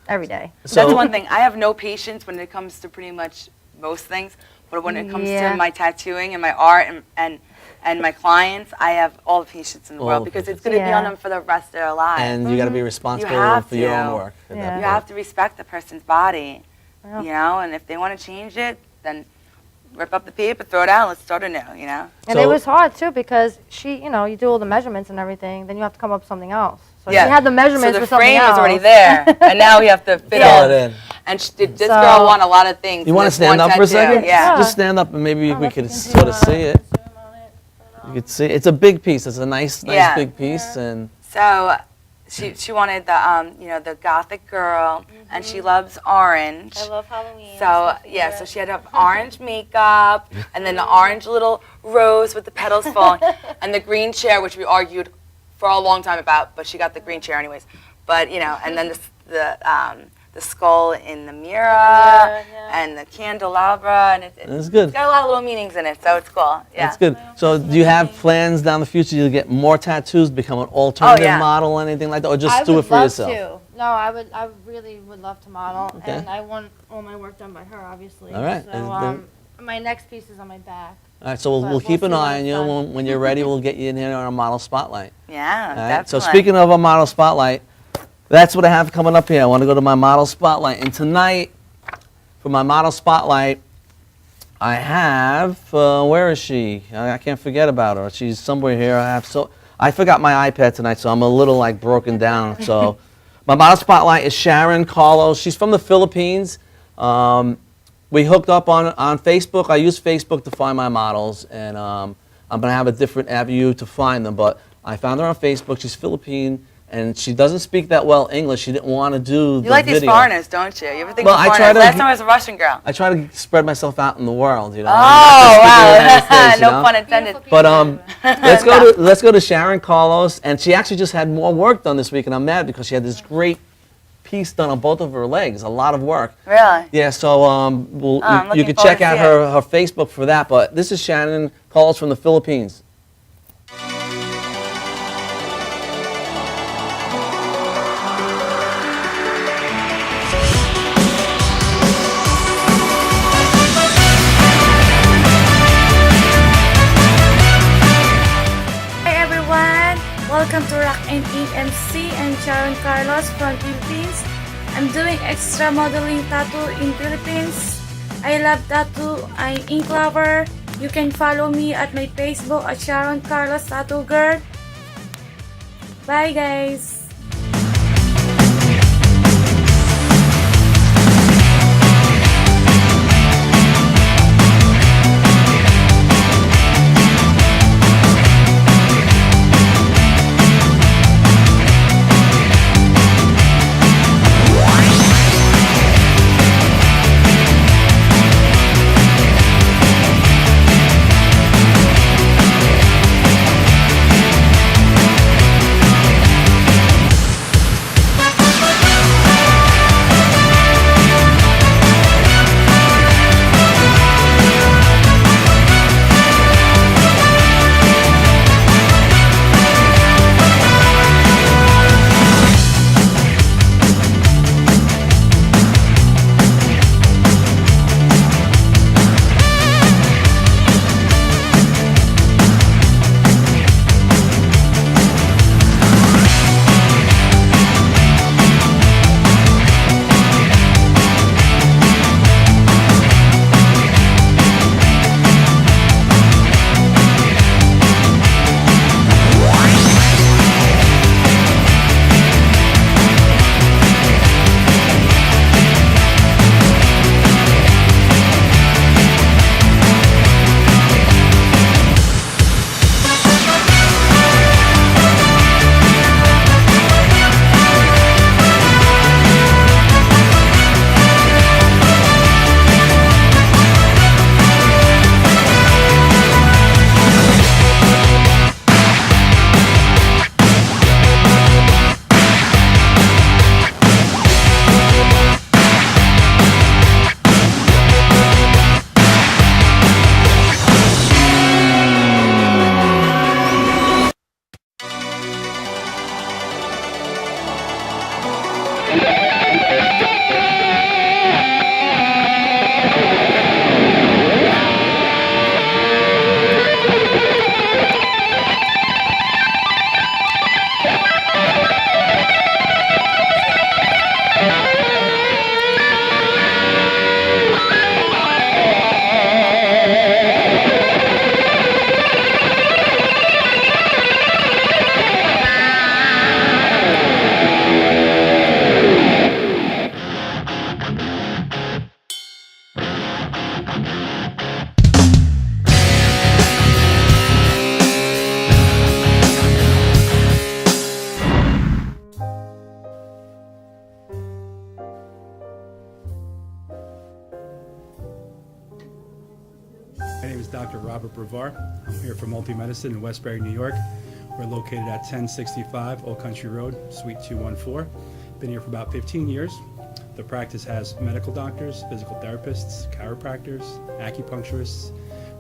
S4: every day.
S1: So
S3: That's one thing. I have no patience when it comes to pretty much most things, but when it comes
S4: Yeah.
S3: to my tattooing and my art and my clients, I have all the patience in the
S1: All
S3: world
S1: the
S3: because it's
S1: patience.
S3: going to be on
S4: Yeah.
S3: them for the rest of their lives.
S1: and you got to be responsible
S3: have
S1: for your
S3: to.
S1: own work. at that
S4: Yeah.
S3: You
S1: point.
S3: have to respect the person's body,
S4: Yeah.
S3: you know, and if they want to change it, then rip up the paper, throw it out, let's start anew, you know?
S4: And
S1: So-
S4: it was hard too because you do all the measurements and everything, then you have to come up with something else. So
S3: Yeah.
S4: she had the measurements
S3: So the
S4: for something
S3: frame
S4: else.
S3: is already there, and now we have to fit
S1: Fill
S3: it.
S1: it in.
S3: And this
S4: So-
S3: girl won a lot of things.
S1: You
S3: in
S1: want to
S3: this
S1: stand
S3: one
S1: up for a
S3: tattoo.
S1: second?
S3: Yeah.
S1: Just stand up and maybe we
S4: if
S1: could
S4: you can
S1: sort of
S4: zoom
S1: see it.
S4: zoom on it.
S1: You could see it's a big piece. It's a nice
S3: Yeah.
S1: big piece, and
S3: So she wanted the the gothic girl, and she loves orange.
S4: I love Halloween.
S3: So yeah, so she had to have orange makeup, and then the orange little rose with the petals falling, and the green chair, which we argued for a long time about, but she got the green chair anyways. But and then the skull in the mirror,
S4: yeah.
S3: and the candelabra, and
S1: it's good.
S3: it's got a lot of little meanings in it, so it's cool. Yeah.
S1: That's good. So do you have plans down the future to get more tattoos, become an alternative
S3: yeah.
S1: model, anything like that, or just
S4: I
S1: do
S4: would
S1: it for
S4: love
S1: yourself?
S4: To. No, I really would love to model,
S1: Okay.
S4: and I want all my work done by her, obviously.
S1: All right.
S4: So my next piece is on my back.
S1: All right, so we'll
S4: But
S1: keep
S4: we'll
S1: an
S4: see
S1: eye
S4: when
S1: on you.
S4: it's done.
S1: When you're ready, we'll get you in here on our model spotlight.
S3: Yeah,
S1: All right.
S3: definitely.
S1: So speaking of a model spotlight, that's what I have coming up here. I want to go to my model spotlight, and tonight, for my model spotlight, I have where is she? I can't forget about her. She's somewhere here. I forgot my iPad tonight, so I'm a little like broken down. So my model spotlight is Sharon Carlos. She's from the Philippines. We hooked up on Facebook. I use Facebook to find my models, and I'm gonna have a different avenue to find them. But I found her on Facebook. She's Philippine, and she doesn't speak that well English. She didn't want to do the
S3: You like these
S1: video.
S3: foreigners, don't you? You ever think
S1: Well,
S3: of
S1: I try
S3: foreigners?
S1: to-
S3: Last time I was a Russian girl.
S1: I try to spread myself out in the world, you know.
S3: Oh,
S1: not just speak in the
S3: wow.
S1: United States, you
S3: No
S1: know?
S3: pun intended.
S1: But let's go to Sharon Carlos, and she actually just had more work done this week, and I'm mad because she had this great piece done on both of her legs, a lot of work.
S3: Really?
S1: Yeah, so
S3: I'm
S1: you
S3: looking
S1: can
S3: forward
S1: check
S3: to
S1: out
S3: see
S1: her Facebook for that. But this is Sharon Carlos from the Philippines.
S6: Hi everyone! Welcome to Rock and Ink MC. I'm Sharon Carlos from Philippines. I'm doing extra modeling tattoo in Philippines. I love tattoo. I'm ink lover. You can follow me at my Facebook at Sharon Carlos Tattoo Girl. Bye guys!
S7: My name is Dr. Robert Brevard. I'm here for Multi-Medicine in Westbury, New York. We're located at 1065 Old Country Road, Suite 214. Been here for about 15 years. The practice has medical doctors, physical therapists, chiropractors, acupuncturists.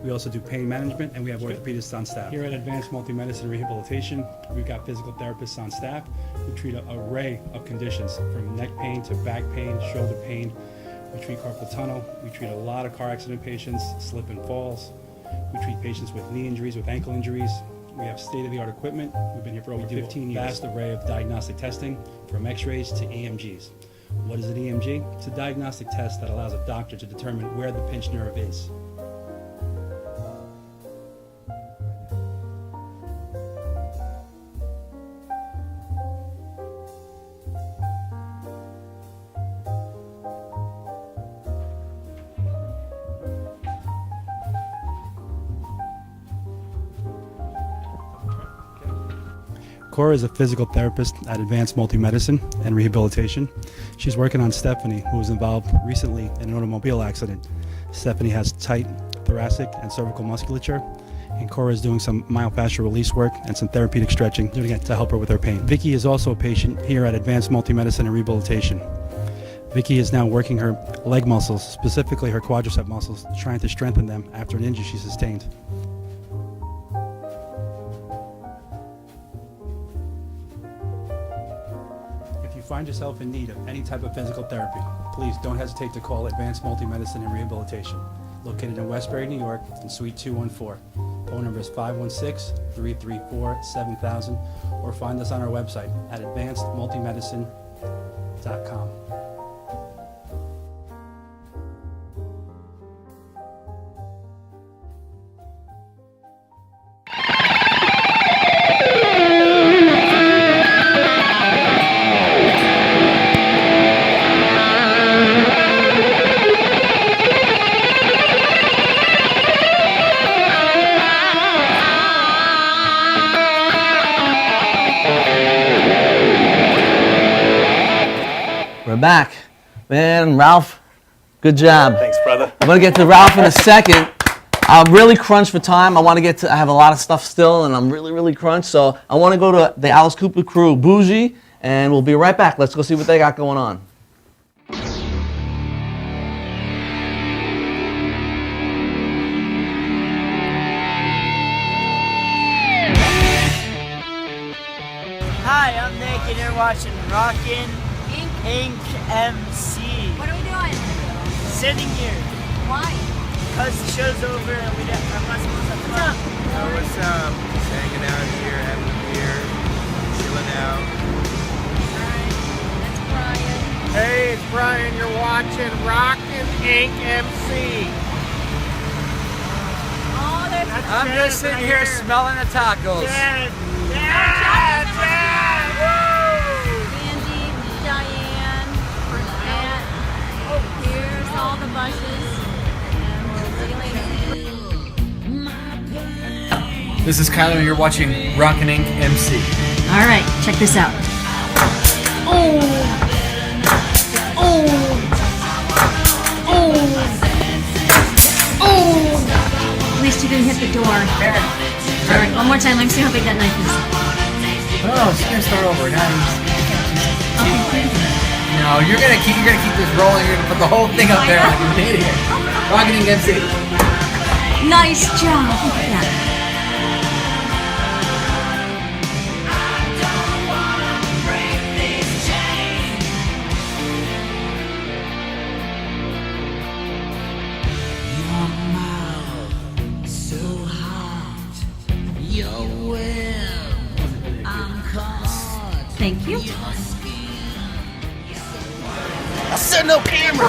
S7: We also do pain management, and we have orthopedists on staff. Here at Advanced Multi-Medicine Rehabilitation, we've got physical therapists on staff who treat an array of conditions, from neck pain to back pain, shoulder pain. We treat carpal tunnel. We treat a lot of car accident patients, slip and falls. We treat patients with knee injuries, with ankle injuries. We have state-of-the-art equipment. We've been here for over 15 years. Vast array of diagnostic testing, from x-rays to EMGs. What is an EMG? It's a diagnostic test that allows a doctor to determine where the pinched nerve is. Cora is a physical therapist at Advanced Multi-Medicine and Rehabilitation. She's working on Stephanie, who was involved recently in an automobile accident. Stephanie has tight thoracic and cervical musculature, and Cora is doing some myofascial release work and some therapeutic stretching, doing it to help her with her pain. Vicky is also a patient here at Advanced Multi-Medicine and Rehabilitation. Vicky is now working her leg muscles, specifically her quadricep muscles, trying to strengthen them after an injury she sustained. If you find yourself in need of any type of physical therapy, please don't hesitate to call Advanced Multi-Medicine and Rehabilitation, located in Westbury, New York, in Suite 214. Phone number is 516-334-7000, or find us on our website at advancedmultimedicine.com.
S1: We're back. Man, Ralph, good job.
S8: Thanks, brother.
S1: I'm going to get to Ralph in a second. I'm really crunched for time. I have a lot of stuff still, and I'm really crunched. So I want to go to the Alice Cooper crew, Bougie, and we'll be right back. Let's go see what they got going on.
S9: Hi, I'm Nick, and you're watching Rockin' Inc. MC.
S10: What are we doing?
S9: Sitting here.
S10: Why?
S9: Because the show's over and I'm not supposed to have fun.
S11: What's up? Just hanging out here, having a beer, chilling out.
S10: Alright, that's Brian.
S12: Hey, it's Brian. You're watching Rockin' Inc. MC.
S10: Oh, there's
S12: I'm just sitting here smelling the tacos.
S10: Andy, Diane, Matt. Here's all the buses. And we'll see you later.
S13: This is Kyler, and you're watching Rockin' Inc. MC.
S10: All right, check this out. Oh! Oh! Oh! Oh! At least you didn't hit the door. All right, one more time. Let me see how big that knife is.
S13: Oh, she's gonna start over, guys. No, you're gonna keep this rolling. You're gonna put the whole thing up there. Like an idiot. Rockin' Inc. MC.
S10: Nice job. Look at that. Thank you.
S13: I said no camera.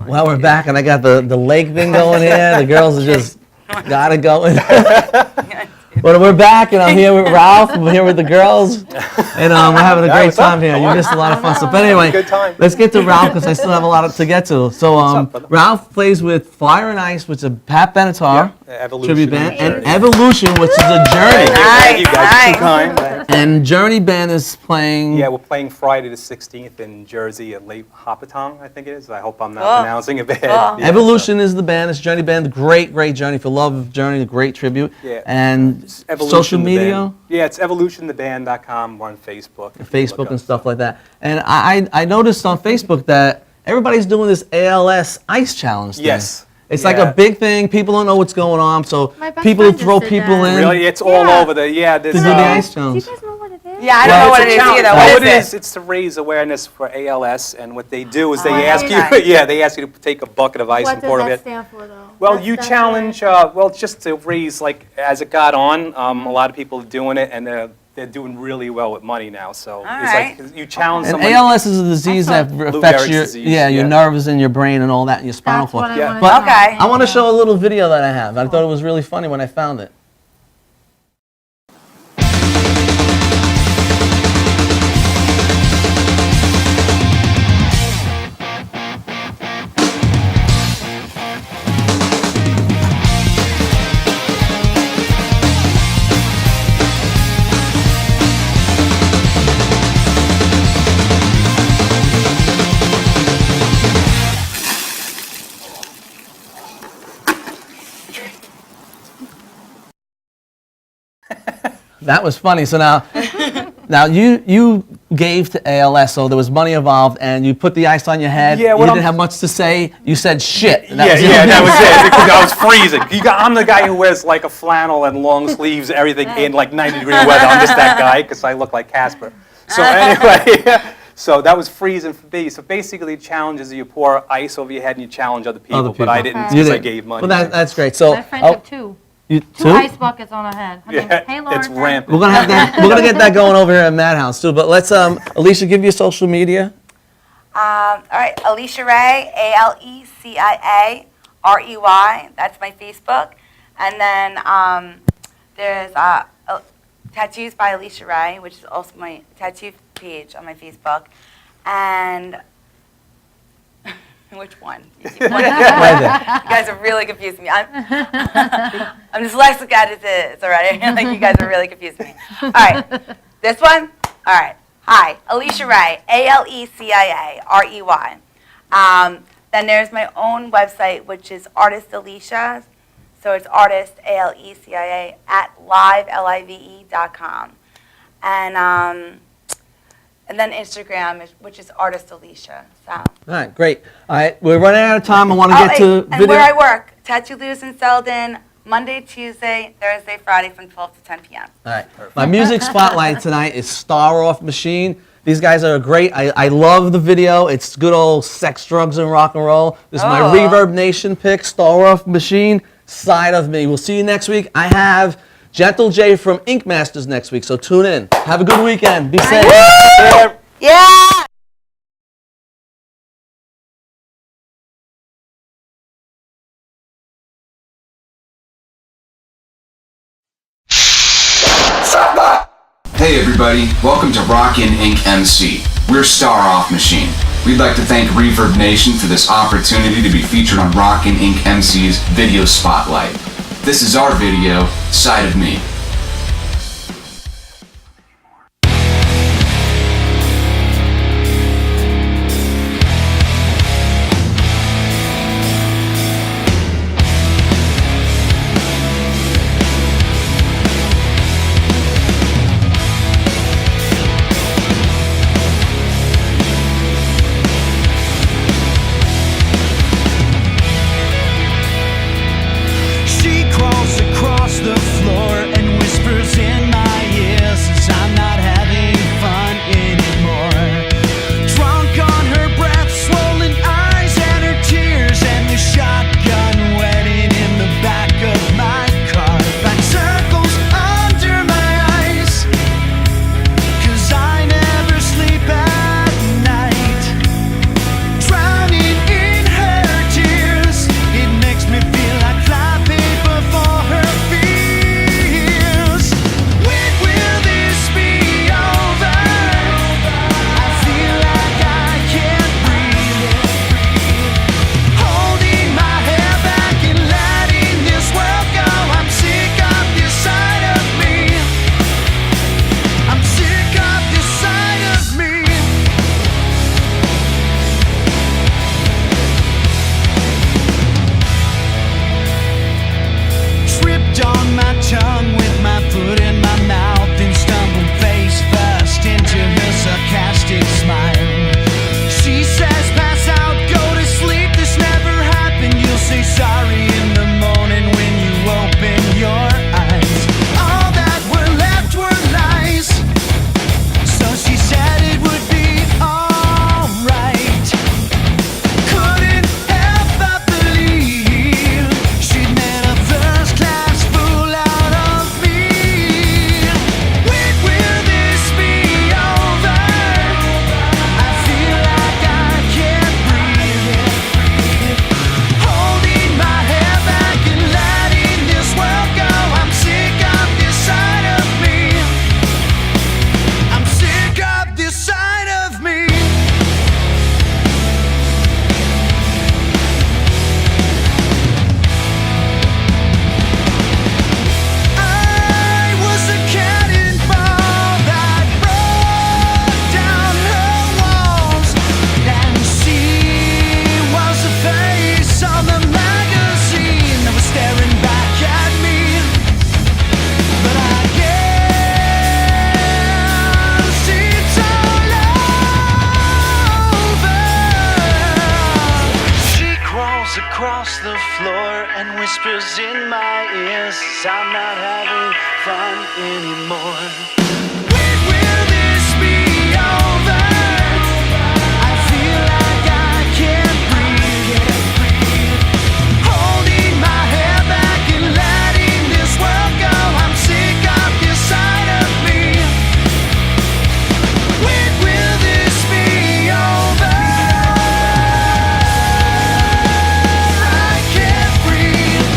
S1: Well, we're back, and I got the leg thing going here. The girls are just got it going. But we're back, and I'm here with Ralph. I'm here with the girls, and we're having a great time here. You missed a lot of fun stuff. But anyway, let's get to Ralph because I still have a lot to get to. So Ralph plays with Fire and Ice, which is a Pat Benatar tribute band, and Evolution, which is a Journey.
S8: Thank you guys. Too kind.
S1: And Journey band is playing.
S8: Yeah, we're playing Friday the 16th in Jersey at Lake Hopatong, I think it is. I hope I'm not pronouncing it bad. Yeah,
S1: Evolution is the band. It's Journey band. Great Journey. If you love Journey, a great tribute.
S8: Yeah.
S1: And social media.
S8: Yeah, it's evolutiontheband.com. We're on Facebook.
S1: Facebook and stuff like that. And I noticed on Facebook that everybody's doing this ALS ice challenge thing.
S8: Yes.
S1: It's like a big thing. People don't know what's going on, so people throw people in.
S8: Really, it's all over the
S1: to do the ice challenge.
S4: Do you guys know what it is?
S3: Yeah, I don't know what it is either.
S8: What
S3: What is it?
S8: It's to raise awareness for ALS, and what they do is they ask you, they ask you to take a bucket of ice and pour it.
S4: What does that stand for, though?
S8: Well, you challenge, just to raise, like, as it got on, a lot of people are doing it, and they're doing really well with money now. So it's like you challenge
S1: and
S8: someone.
S1: ALS is a disease that affects your nerves in your brain and all that, and your spinal cord. But I want to show a little video that I have. I thought it was really funny when I found it. That was funny. So now you gave to ALS, so there was money involved, and you put the ice on your head.
S8: Yeah,
S1: you didn't have much to say. You said shit.
S8: That was it. Because I was freezing. I'm the guy who wears like a flannel and long sleeves, everything in like 90-degree weather. I'm just that guy because I look like Casper. So anyway, so that was freezing for me. So basically, the challenge is you pour ice over your head and you challenge other people. But I didn't because I gave money.
S1: Well, that's great. So
S4: my friend took two. Two ice buckets on her head. Hey, Lauren.
S8: It's rampant.
S1: We're gonna have that. We're gonna get that going over here at Madhouse too. But let's, Alicia, give your social media.
S3: All right, Alicia Ray, ALECIA REY. That's my Facebook. And then there's Tattoos by Alicia Ray, which is also my tattoo page on my Facebook. And which one? You guys are really confusing me. I'm dyslexic as it is already. Like you guys are really confusing me. All right, this one. All right. Hi, Alicia Ray, ALECIA REY. Then there's my own website, which is Artist Alicia. So it's artist ALECIA at live.com. And then Instagram, which is Artist Alicia. So.
S1: All right, great. All right, we're running out of time. I want to get to video.
S3: And where I work, Tattoo Lose in Selden, Monday, Tuesday, Thursday, Friday from 12 to 10 p.m.
S1: All right. My music spotlight tonight is Star Off Machine. These guys are great. I love the video. It's good old sex, drugs, and rock and roll. This is my Reverb Nation pick, Star Off Machine, Side of Me. We'll see you next week. I have Gentle J from Ink Masters next week, so tune in. Have a good weekend. Be safe.
S3: Yeah!
S14: Hey everybody, welcome to Rockin' Inc. MC. We're Star Off Machine. We'd like to thank Reverb Nation for this opportunity to be featured on Rockin' Inc. MC's Video Spotlight. This is our video, Side of Me.
S15: She crawls across the floor and whispers in my ears, says I'm not having fun anymore. When will this be over? I feel like I can't breathe. Holding my hair back and letting this world go. I'm sick of this side of me. When will this be over? I can't breathe.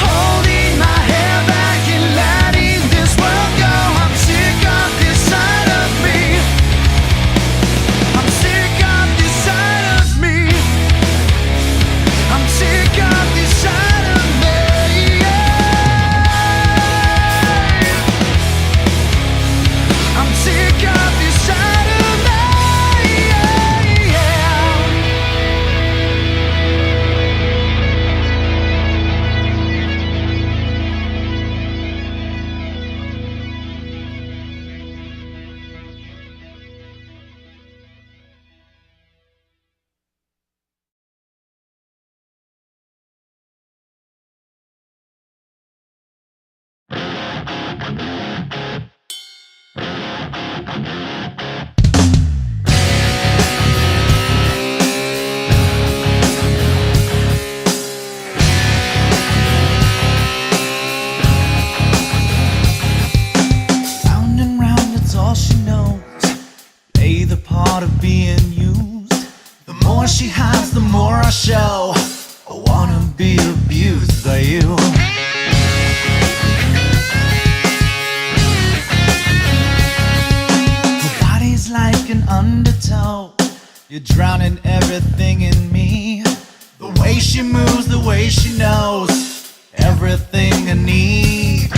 S15: Holding my hair back and letting this world go. I'm sick of this side of me. I'm sick of this side of me. I'm sick of this side of me. I'm sick of this side of me. Round and round, it's all she knows. Play the part of being used. The more she hides, the more I show. I wanna be abused by you. Her body's like an undertow. You're drowning everything in me. The way she moves, the way she knows everything I need.